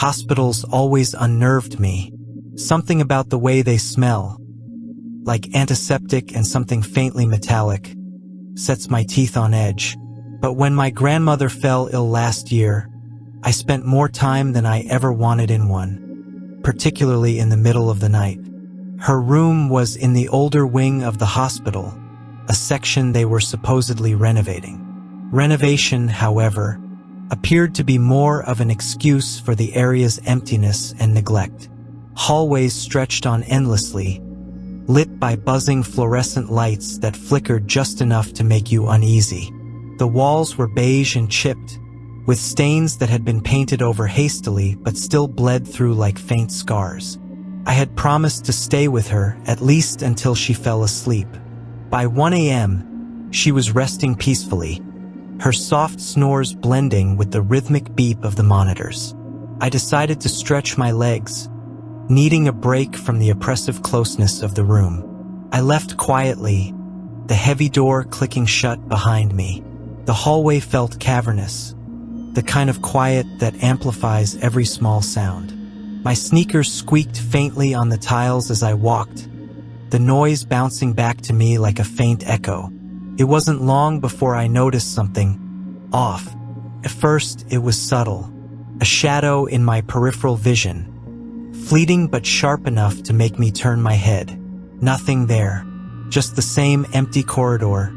Hospitals always unnerved me. Something about the way they smell, like antiseptic and something faintly metallic, sets my teeth on edge. But when my grandmother fell ill last year, I spent more time than I ever wanted in one, particularly in the middle of the night. Her room was in the older wing of the hospital, a section they were supposedly renovating. Renovation, however, appeared to be more of an excuse for the area's emptiness and neglect. Hallways stretched on endlessly, lit by buzzing fluorescent lights that flickered just enough to make you uneasy. The walls were beige and chipped, with stains that had been painted over hastily but still bled through like faint scars. I had promised to stay with her at least until she fell asleep. By 1 a.m., she was resting peacefully, her soft snores blending with the rhythmic beep of the monitors. I decided to stretch my legs, needing a break from the oppressive closeness of the room. I left quietly, the heavy door clicking shut behind me. The hallway felt cavernous, the kind of quiet that amplifies every small sound. My sneakers squeaked faintly on the tiles as I walked, the noise bouncing back to me like a faint echo. It wasn't long before I noticed something off. At first, it was subtle, a shadow in my peripheral vision, fleeting but sharp enough to make me turn my head. Nothing there, just the same empty corridor,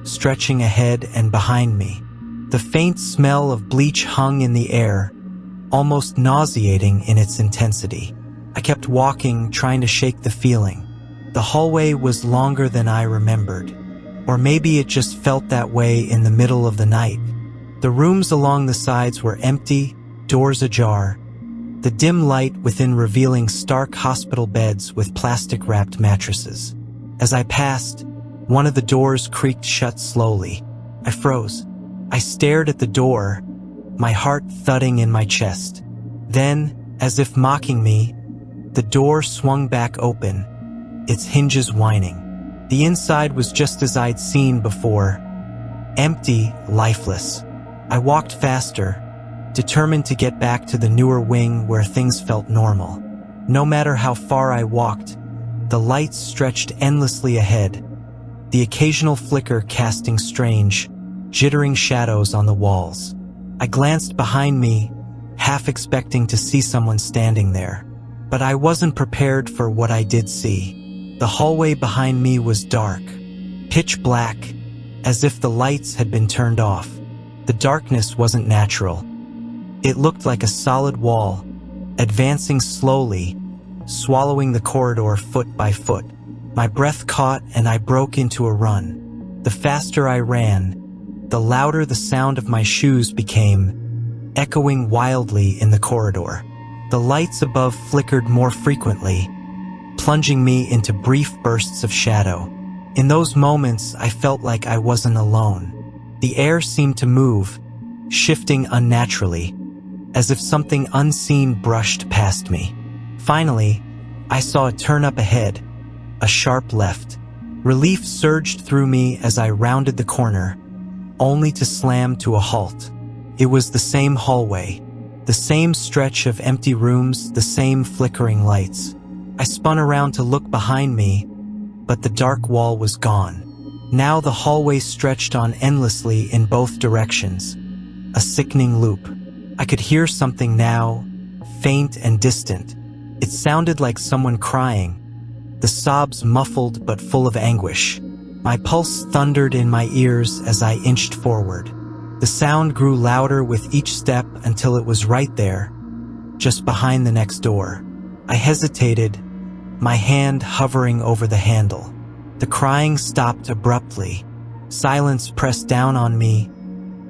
stretching ahead and behind me. The faint smell of bleach hung in the air, almost nauseating in its intensity. I kept walking, trying to shake the feeling. The hallway was longer than I remembered, or maybe it just felt that way in the middle of the night. The rooms along the sides were empty, doors ajar, the dim light within revealing stark hospital beds with plastic-wrapped mattresses. As I passed, one of the doors creaked shut slowly. I froze. I stared at the door, my heart thudding in my chest. Then, as if mocking me, the door swung back open, its hinges whining. The inside was just as I'd seen before, empty, lifeless. I walked faster, determined to get back to the newer wing where things felt normal. No matter how far I walked, the lights stretched endlessly ahead, the occasional flicker casting strange, jittering shadows on the walls. I glanced behind me, half expecting to see someone standing there. But I wasn't prepared for what I did see. The hallway behind me was dark, pitch black, as if the lights had been turned off. The darkness wasn't natural. It looked like a solid wall, advancing slowly, swallowing the corridor foot by foot. My breath caught and I broke into a run. The faster I ran, the louder the sound of my shoes became, echoing wildly in the corridor. The lights above flickered more frequently, plunging me into brief bursts of shadow. In those moments, I felt like I wasn't alone. The air seemed to move, shifting unnaturally, as if something unseen brushed past me. Finally, I saw a turn up ahead, a sharp left. Relief surged through me as I rounded the corner, only to slam to a halt. It was the same hallway, the same stretch of empty rooms, the same flickering lights. I spun around to look behind me, but the dark wall was gone. Now the hallway stretched on endlessly in both directions, a sickening loop. I could hear something now, faint and distant. It sounded like someone crying, the sobs muffled but full of anguish. My pulse thundered in my ears as I inched forward. The sound grew louder with each step until it was right there, just behind the next door. I hesitated, my hand hovering over the handle. The crying stopped abruptly. Silence pressed down on me,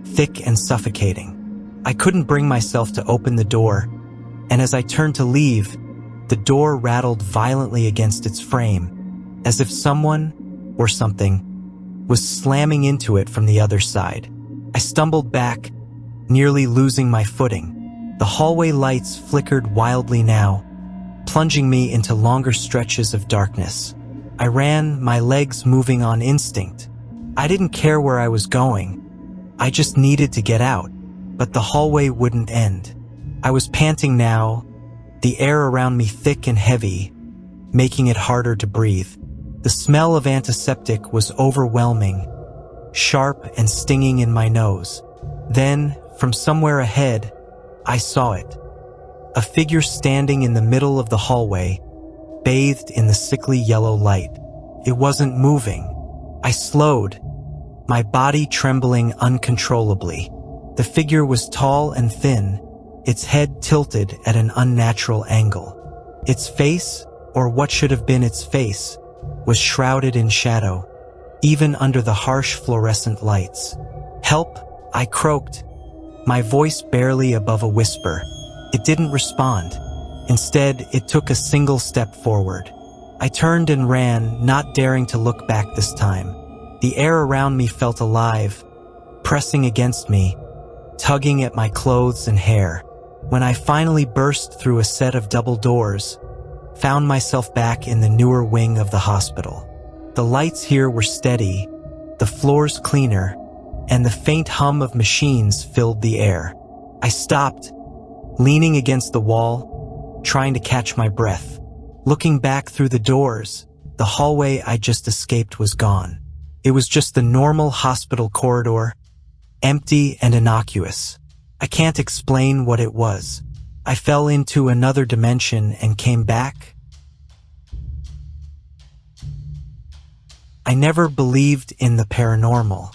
thick and suffocating. I couldn't bring myself to open the door, and as I turned to leave, the door rattled violently against its frame, as if someone, or something, was slamming into it from the other side. I stumbled back, nearly losing my footing. The hallway lights flickered wildly now, plunging me into longer stretches of darkness. I ran, my legs moving on instinct. I didn't care where I was going. I just needed to get out. But the hallway wouldn't end. I was panting now, the air around me thick and heavy, making it harder to breathe. The smell of antiseptic was overwhelming, sharp and stinging in my nose. Then, from somewhere ahead, I saw it. A figure standing in the middle of the hallway, bathed in the sickly yellow light. It wasn't moving. I slowed, my body trembling uncontrollably. The figure was tall and thin, its head tilted at an unnatural angle. Its face, or what should have been its face, was shrouded in shadow, even under the harsh fluorescent lights. "Help!" I croaked, my voice barely above a whisper. It didn't respond. Instead, it took a single step forward. I turned and ran, not daring to look back this time. The air around me felt alive, pressing against me, tugging at my clothes and hair. When I finally burst through a set of double doors, found myself back in the newer wing of the hospital. The lights here were steady, the floors cleaner, and the faint hum of machines filled the air. I stopped, leaning against the wall, trying to catch my breath. Looking back through the doors, the hallway I just escaped was gone. It was just the normal hospital corridor, empty and innocuous. I can't explain what it was. I fell into another dimension and came back. I never believed in the paranormal.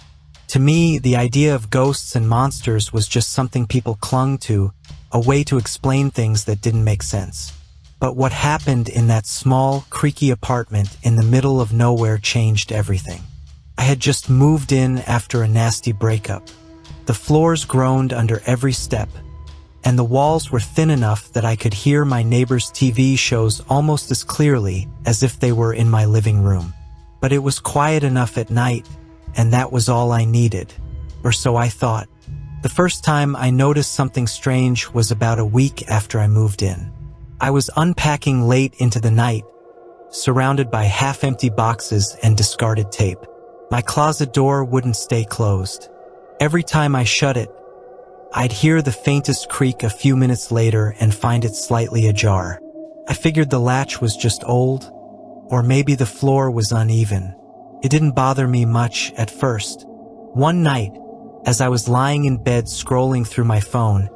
To me, the idea of ghosts and monsters was just something people clung to, a way to explain things that didn't make sense. But what happened in that small, creaky apartment in the middle of nowhere changed everything. I had just moved in after a nasty breakup. The floors groaned under every step, and the walls were thin enough that I could hear my neighbor's TV shows almost as clearly as if they were in my living room. But it was quiet enough at night, and that was all I needed, or so I thought. The first time I noticed something strange was about a week after I moved in. I was unpacking late into the night, surrounded by half-empty boxes and discarded tape. My closet door wouldn't stay closed. Every time I shut it, I'd hear the faintest creak a few minutes later and find it slightly ajar. I figured the latch was just old, or maybe the floor was uneven. It didn't bother me much at first. One night, as I was lying in bed scrolling through my phone,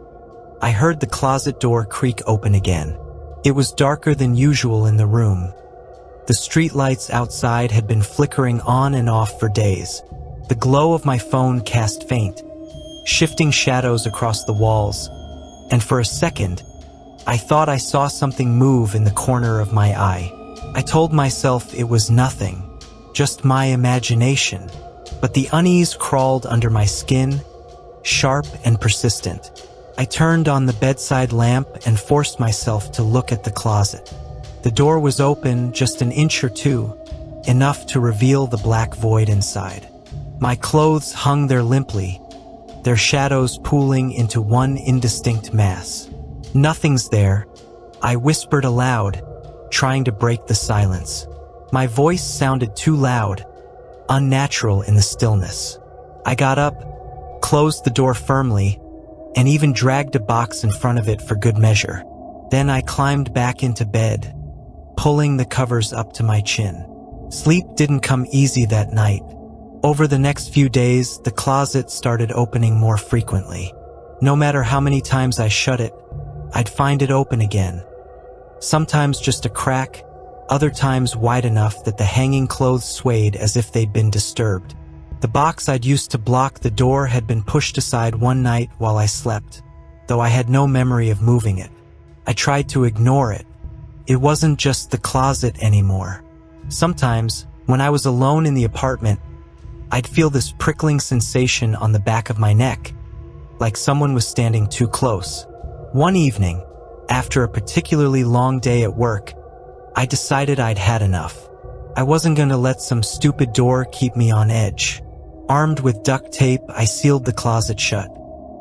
I heard the closet door creak open again. It was darker than usual in the room. The streetlights outside had been flickering on and off for days. The glow of my phone cast faint, shifting shadows across the walls, and for a second, I thought I saw something move in the corner of my eye. I told myself it was nothing, just my imagination, but the unease crawled under my skin, sharp and persistent. I turned on the bedside lamp and forced myself to look at the closet. The door was open just an inch or two, enough to reveal the black void inside. My clothes hung there limply, their shadows pooling into one indistinct mass. "Nothing's there," I whispered aloud, trying to break the silence. My voice sounded too loud, unnatural in the stillness. I got up, closed the door firmly, and even dragged a box in front of it for good measure. Then I climbed back into bed, pulling the covers up to my chin. Sleep didn't come easy that night. Over the next few days, the closet started opening more frequently. No matter how many times I shut it, I'd find it open again. Sometimes just a crack, other times wide enough that the hanging clothes swayed as if they'd been disturbed. The box I'd used to block the door had been pushed aside one night while I slept, though I had no memory of moving it. I tried to ignore it. It wasn't just the closet anymore. Sometimes, when I was alone in the apartment, I'd feel this prickling sensation on the back of my neck, like someone was standing too close. One evening, after a particularly long day at work, I decided I'd had enough. I wasn't going to let some stupid door keep me on edge. Armed with duct tape, I sealed the closet shut.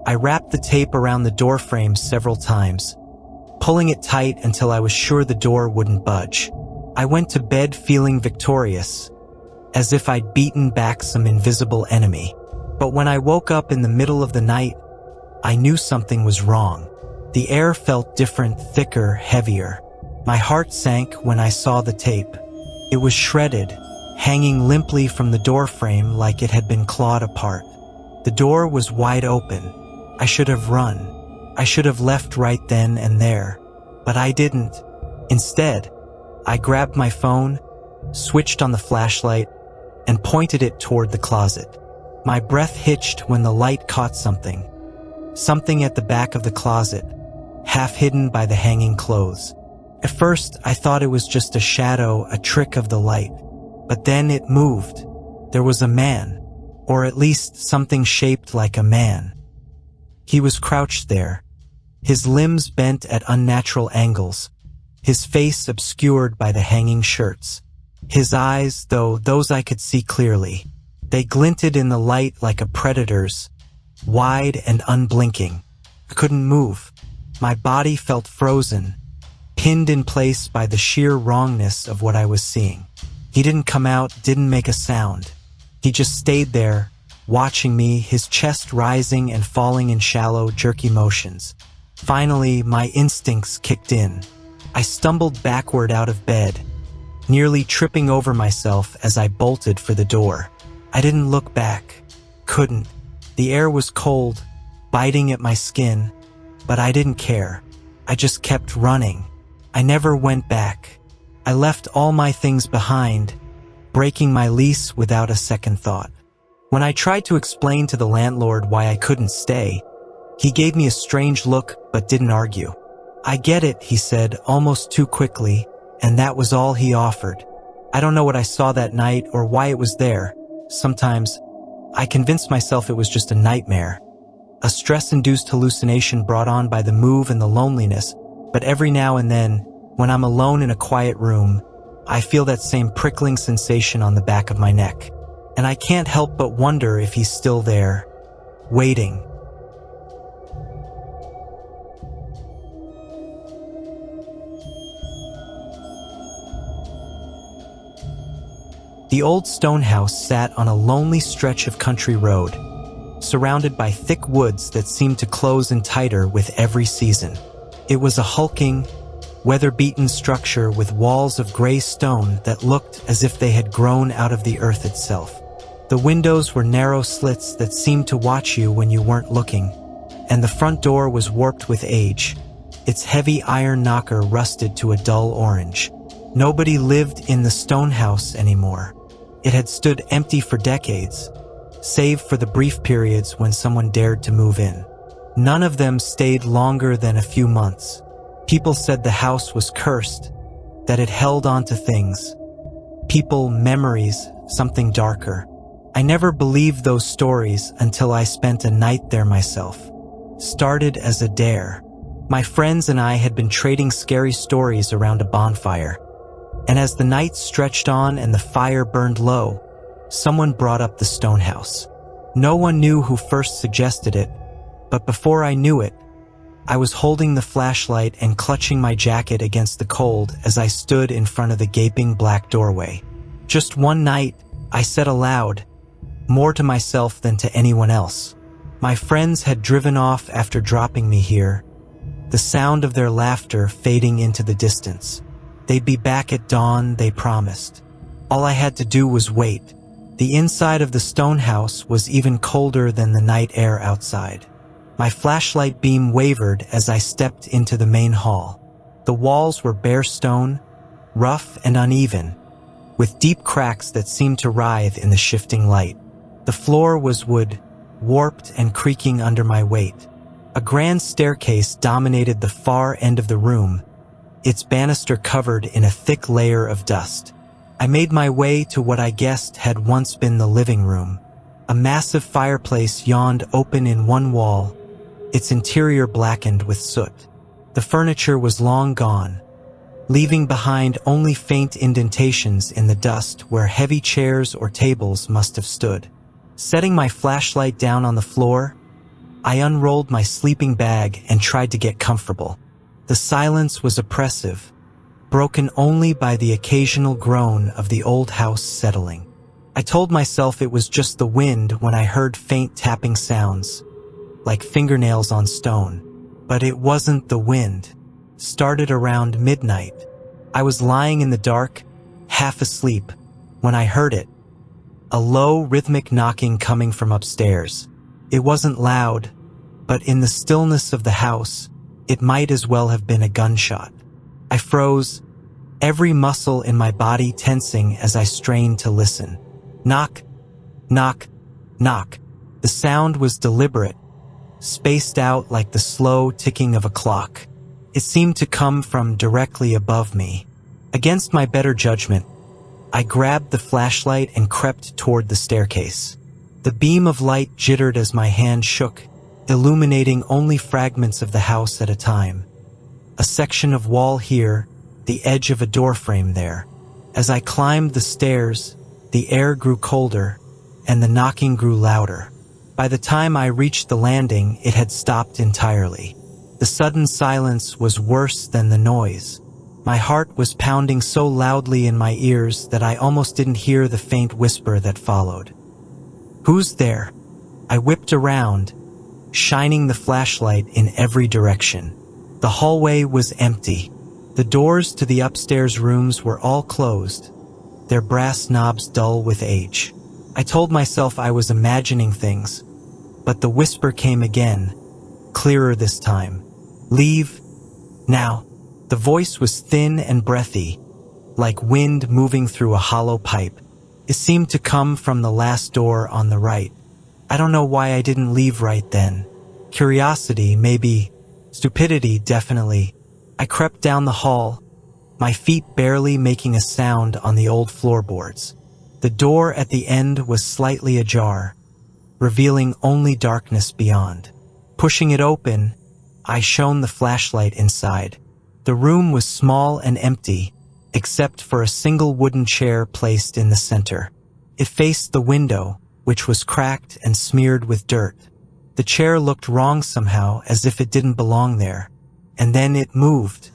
I wrapped the tape around the door frame several times, pulling it tight until I was sure the door wouldn't budge. I went to bed feeling victorious, as if I'd beaten back some invisible enemy. But when I woke up in the middle of the night, I knew something was wrong. The air felt different, thicker, heavier. My heart sank when I saw the tape. It was shredded, hanging limply from the doorframe like it had been clawed apart. The door was wide open. I should have run. I should have left right then and there. But I didn't. Instead, I grabbed my phone, switched on the flashlight, and pointed it toward the closet. My breath hitched when the light caught something. Something at the back of the closet, half hidden by the hanging clothes. At first, I thought it was just a shadow, a trick of the light. But then it moved. There was a man, or at least something shaped like a man. He was crouched there, his limbs bent at unnatural angles, his face obscured by the hanging shirts. His eyes, though those I could see clearly, they glinted in the light like a predator's, wide and unblinking. I couldn't move. My body felt frozen, pinned in place by the sheer wrongness of what I was seeing. He didn't come out, didn't make a sound. He just stayed there, watching me, his chest rising and falling in shallow, jerky motions. Finally, my instincts kicked in. I stumbled backward out of bed, nearly tripping over myself as I bolted for the door. I didn't look back. Couldn't. The air was cold, biting at my skin, but I didn't care. I just kept running. I never went back. I left all my things behind, breaking my lease without a second thought. When I tried to explain to the landlord why I couldn't stay, he gave me a strange look but didn't argue. "I get it," he said, almost too quickly, and that was all he offered. I don't know what I saw that night or why it was there. Sometimes, I convinced myself it was just a nightmare, a stress-induced hallucination brought on by the move and the loneliness, but every now and then, when I'm alone in a quiet room, I feel that same prickling sensation on the back of my neck, and I can't help but wonder if he's still there, waiting. The Old Stonehouse sat on a lonely stretch of country road, surrounded by thick woods that seemed to close in tighter with every season. It was a hulking, weather-beaten structure with walls of gray stone that looked as if they had grown out of the earth itself. The windows were narrow slits that seemed to watch you when you weren't looking, and the front door was warped with age, its heavy iron knocker rusted to a dull orange. Nobody lived in the Stonehouse anymore. It had stood empty for decades, save for the brief periods when someone dared to move in. None of them stayed longer than a few months. People said the house was cursed, that it held on to things. People, memories, something darker. I never believed those stories until I spent a night there myself. Started as a dare. My friends and I had been trading scary stories around a bonfire. And as the night stretched on and the fire burned low, someone brought up the Stonehouse. No one knew who first suggested it, but before I knew it, I was holding the flashlight and clutching my jacket against the cold as I stood in front of the gaping black doorway. Just one night, I said aloud, more to myself than to anyone else. My friends had driven off after dropping me here, the sound of their laughter fading into the distance. They'd be back at dawn, they promised. All I had to do was wait. The inside of the Stonehouse was even colder than the night air outside. My flashlight beam wavered as I stepped into the main hall. The walls were bare stone, rough and uneven, with deep cracks that seemed to writhe in the shifting light. The floor was wood, warped and creaking under my weight. A grand staircase dominated the far end of the room, its banister covered in a thick layer of dust. I made my way to what I guessed had once been the living room. A massive fireplace yawned open in one wall, its interior blackened with soot. The furniture was long gone, leaving behind only faint indentations in the dust where heavy chairs or tables must have stood. Setting my flashlight down on the floor, I unrolled my sleeping bag and tried to get comfortable. The silence was oppressive, broken only by the occasional groan of the old house settling. I told myself it was just the wind when I heard faint tapping sounds, like fingernails on stone. But it wasn't the wind. Started around midnight. I was lying in the dark, half asleep, when I heard it. A low, rhythmic knocking coming from upstairs. It wasn't loud, but in the stillness of the house, it might as well have been a gunshot. I froze, every muscle in my body tensing as I strained to listen. Knock, knock, knock. The sound was deliberate, spaced out like the slow ticking of a clock. It seemed to come from directly above me. Against my better judgment, I grabbed the flashlight and crept toward the staircase. The beam of light jittered as my hand shook, illuminating only fragments of the house at a time. A section of wall here, the edge of a doorframe there. As I climbed the stairs, the air grew colder, and the knocking grew louder. By the time I reached the landing, it had stopped entirely. The sudden silence was worse than the noise. My heart was pounding so loudly in my ears that I almost didn't hear the faint whisper that followed. "Who's there?" I whipped around, shining the flashlight in every direction. The hallway was empty. The doors to the upstairs rooms were all closed, their brass knobs dull with age. I told myself I was imagining things, but the whisper came again, clearer this time. "Leave, now." The voice was thin and breathy, like wind moving through a hollow pipe. It seemed to come from the last door on the right. I don't know why I didn't leave right then. Curiosity, maybe. Stupidity, definitely. I crept down the hall, my feet barely making a sound on the old floorboards. The door at the end was slightly ajar, revealing only darkness beyond. Pushing it open, I shone the flashlight inside. The room was small and empty, except for a single wooden chair placed in the center. It faced the window, which was cracked and smeared with dirt. The chair looked wrong somehow, as if it didn't belong there. And then it moved.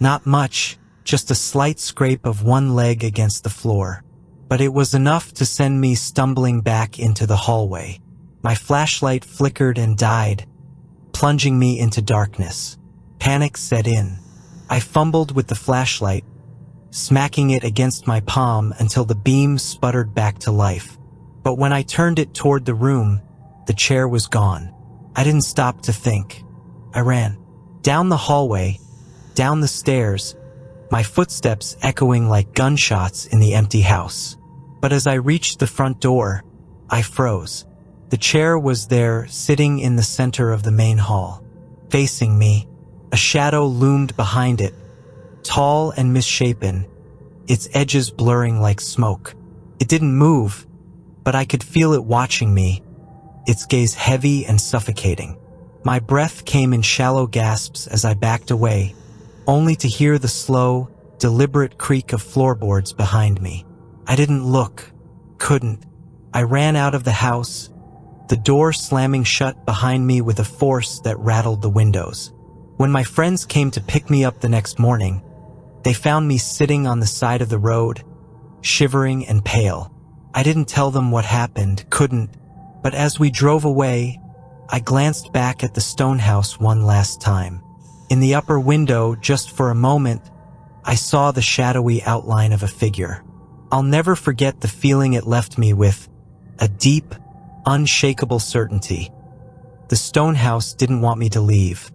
Not much, just a slight scrape of one leg against the floor. But it was enough to send me stumbling back into the hallway. My flashlight flickered and died, plunging me into darkness. Panic set in. I fumbled with the flashlight, smacking it against my palm until the beam sputtered back to life. But when I turned it toward the room, the chair was gone. I didn't stop to think. I ran. Down the hallway, down the stairs, my footsteps echoing like gunshots in the empty house. But as I reached the front door, I froze. The chair was there, sitting in the center of the main hall. Facing me, a shadow loomed behind it, tall and misshapen, its edges blurring like smoke. It didn't move, but I could feel it watching me, its gaze heavy and suffocating. My breath came in shallow gasps as I backed away, only to hear the slow, deliberate creak of floorboards behind me. I didn't look, couldn't. I ran out of the house, the door slamming shut behind me with a force that rattled the windows. When my friends came to pick me up the next morning, they found me sitting on the side of the road, shivering and pale. I didn't tell them what happened, couldn't, but as we drove away, I glanced back at the Stonehouse one last time. In the upper window, just for a moment, I saw the shadowy outline of a figure. I'll never forget the feeling it left me with, a deep, unshakable certainty. The Stonehouse didn't want me to leave.